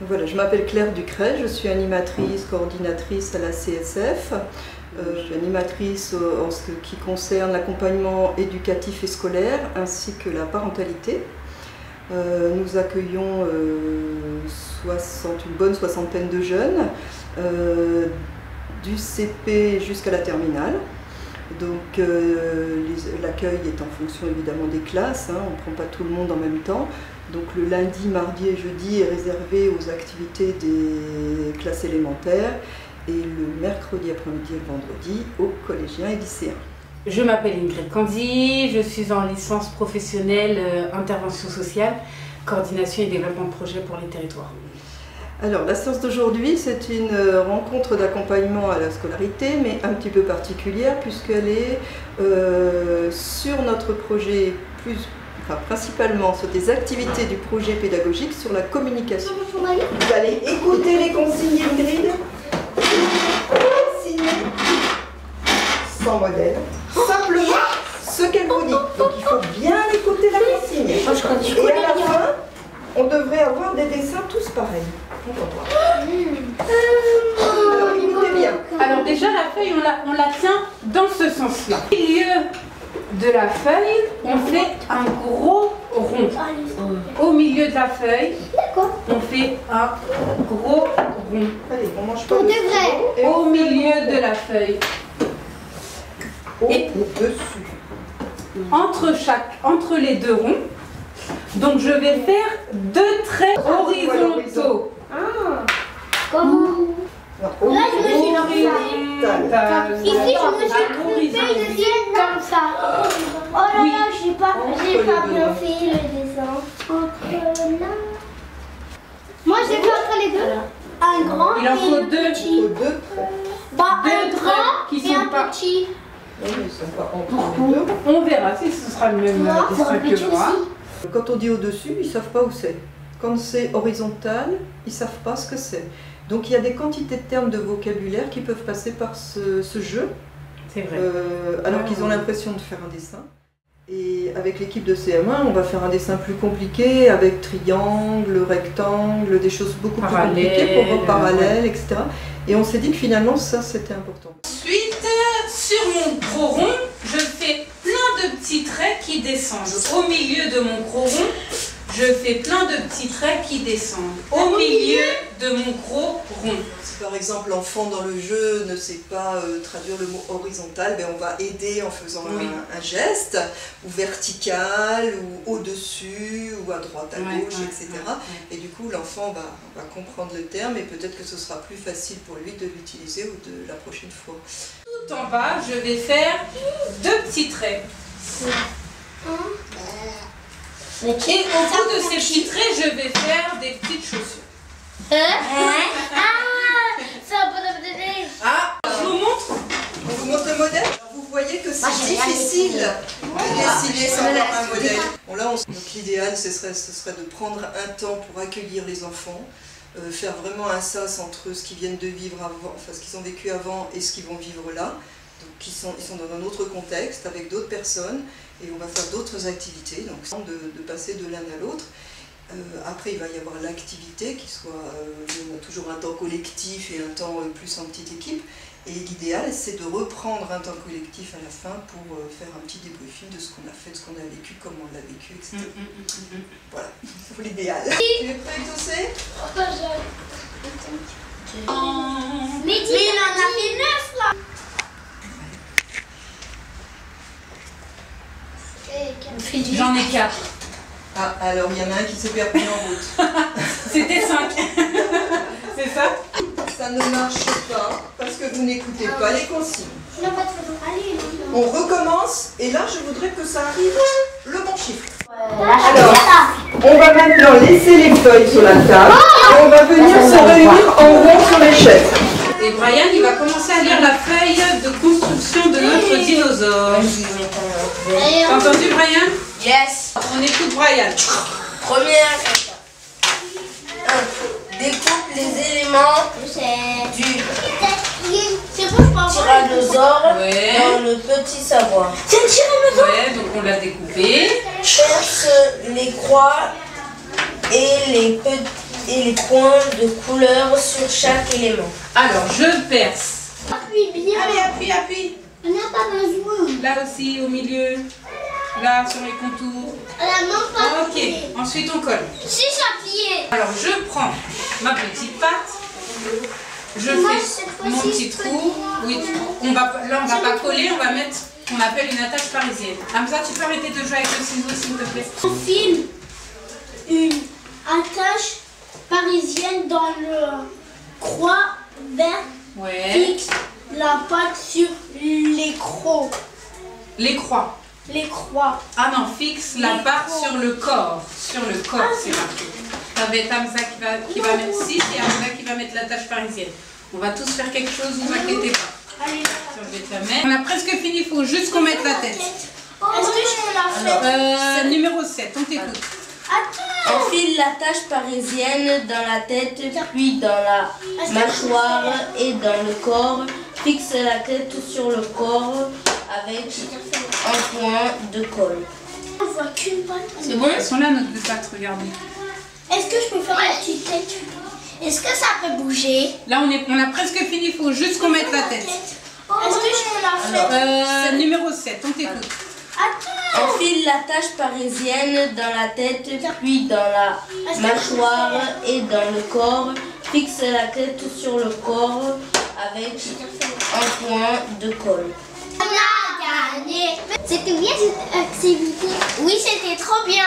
Voilà, je m'appelle Claire Ducret, je suis animatrice, coordinatrice à la CSF. Je suis animatrice en ce qui concerne l'accompagnement éducatif et scolaire ainsi que la parentalité. Nous accueillons une bonne soixantaine de jeunes, du CP jusqu'à la terminale. Donc l'accueil est en fonction évidemment des classes, hein, on ne prend pas tout le monde en même temps. Donc le lundi, mardi et jeudi est réservé aux activités des classes élémentaires et le mercredi après-midi et le vendredi aux collégiens et lycéens. Je m'appelle Ingrid Candy, je suis en licence professionnelle intervention sociale, coordination et développement de projets pour les territoires. Alors la séance d'aujourd'hui, c'est une rencontre d'accompagnement à la scolarité, mais un petit peu particulière puisqu'elle est sur notre projet, principalement sur des activités du projet pédagogique sur la communication. Vous allez écouter les consignes Ingrid, signer sans modèle, simplement ce qu'elle vous dit. Donc il faut bien écouter la consigne. Et à la fin, on devrait avoir des dessins tous pareils. On va voir. Alors écoutez bien. Alors déjà la feuille, on la tient dans ce sens-là. Au milieu de la feuille, on fait un gros rond. Au milieu de la feuille, on fait un gros rond. Allez, on mange pas de vrai. Au milieu de la feuille. Et au-dessus. Entre les deux ronds, donc je vais faire deux traits horizontaux. Comme... Là, je me suis horizontal. Ici, je me suis fait comme ça. Oh là là, j'ai pas bien fait le dessin. Entre là. Moi, j'ai fait entre les deux. Un grand Il en faut et un petit. Un grand qui et sont un pas... petit. Oui, mais ils sont pas entre les deux. On verra si ce sera le même dessin que moi. Quand on dit au-dessus, ils ne savent pas où c'est. Quand c'est horizontal, ils ne savent pas ce que c'est. Donc il y a des quantités de termes de vocabulaire qui peuvent passer par ce jeu, C'est vrai. alors qu'ils ont l'impression de faire un dessin. Et avec l'équipe de CM1, on va faire un dessin plus compliqué, avec triangle, rectangle, des choses beaucoup plus compliquées, pour parallèles, etc. Et on s'est dit que finalement, ça, c'était important. Ensuite, sur mon gros rond, je fais plein de petits traits qui descendent. Au milieu de mon gros rond, je fais plein de petits traits qui descendent. Au milieu de mon gros rond. Si par exemple l'enfant dans le jeu ne sait pas traduire le mot horizontal, ben on va aider en faisant un geste, ou vertical, ou au-dessus, ou à droite, à gauche, etc. Et du coup l'enfant va comprendre le terme et peut-être que ce sera plus facile pour lui de l'utiliser ou de la prochaine fois. Tout en bas, je vais faire deux petits traits. Et au bout de ces petits traits, je vais faire des petites chaussures. Je vous montre. On vous montre le modèle. Vous voyez que c'est difficile de dessiner sans avoir un modèle. Bon, là, donc l'idéal, ce serait de prendre un temps pour accueillir les enfants, faire vraiment un sas entre ce qu'ils viennent de vivre avant, enfin ce qu'ils ont vécu avant et ce qu'ils vont vivre là. Donc ils sont dans un autre contexte, avec d'autres personnes, et on va faire d'autres activités, donc de passer de l'un à l'autre. Après, il va y avoir l'activité, qui soit on a toujours un temps collectif et un temps plus en petite équipe. Et l'idéal, c'est de reprendre un temps collectif à la fin pour faire un petit débriefing de ce qu'on a fait, de ce qu'on a vécu, comment on l'a vécu, etc. Voilà, c'est l'idéal. Tu es prêt à tousser? Mais il en a fait 9 là. J'en ai 4. Ah, alors il y en a un qui s'est perdu en route. C'était 5. C'est ça? Ça ne marche pas parce que vous n'écoutez pas les consignes. Non, pas de photo. Allez, On recommence et là je voudrais que ça arrive le bon chiffre. Alors, on va maintenant laisser les feuilles sur la table et on va venir se réunir en rond sur les chaises. Et Brian, il va commencer à lire la feuille de construction de notre dinosaure. T'as entendu, Brian? Yes. On écoute Brian. Première étape. 1. Découpe les éléments du tyrannosaure dans le petit savoir. c'est un tyrannosaure. Ouais, donc on l'a découpé. Perce les croix et et les points de couleur sur chaque élément. Alors, je perce. Appuie bien. Allez, appuie, appuie. On n'a pas besoin. Là aussi, au milieu. Là, sur les contours. On n'a même pas Ok, ensuite on colle. Si j'appuyais. Alors, je prends ma petite pâte. Je Moi, fais cette mon fois-ci, petit je peux trou. Oui, là, on va pas coller, on va mettre ce qu'on appelle une attache parisienne. Hamza, tu peux arrêter de jouer avec le ciseau, s'il te plaît? On file une attache parisienne dans le croix vert. Ouais. Fixe la pâte sur les crocs. Les croix. Les croix. Ah non, fixe la Les pâte croix. sur le corps. Sur le corps, c'est marqué. Ça va être Hamza qui va mettre 6 et Hamza qui va mettre l'attache parisienne. On va tous faire quelque chose, ne vous inquiétez pas. Allez. Je vais te la mettre. On a presque fini, il faut juste qu'on mette la tête. Est-ce que je peux la faire? Numéro 7, on t'écoute. Attends. Enfile l'attache parisienne dans la tête, puis dans la mâchoire et dans le corps. Fixe la tête sur le corps avec un point de colle. On voit qu'une patte. C'est bon, elles sont là, nos deux pattes, regardez. Est-ce que je peux faire la petite tête? Est-ce que ça peut bouger? Là, on a presque fini, il faut juste qu'on mette la tête. Est-ce que je peux la faire? Numéro 7, on t'écoute. Attends. Enfile l'attache parisienne dans la tête, puis dans la mâchoire et dans le corps. Fixe la tête sur le corps avec un point de colle. On a gagné. C'était bien cette activité. Oui, c'était trop bien.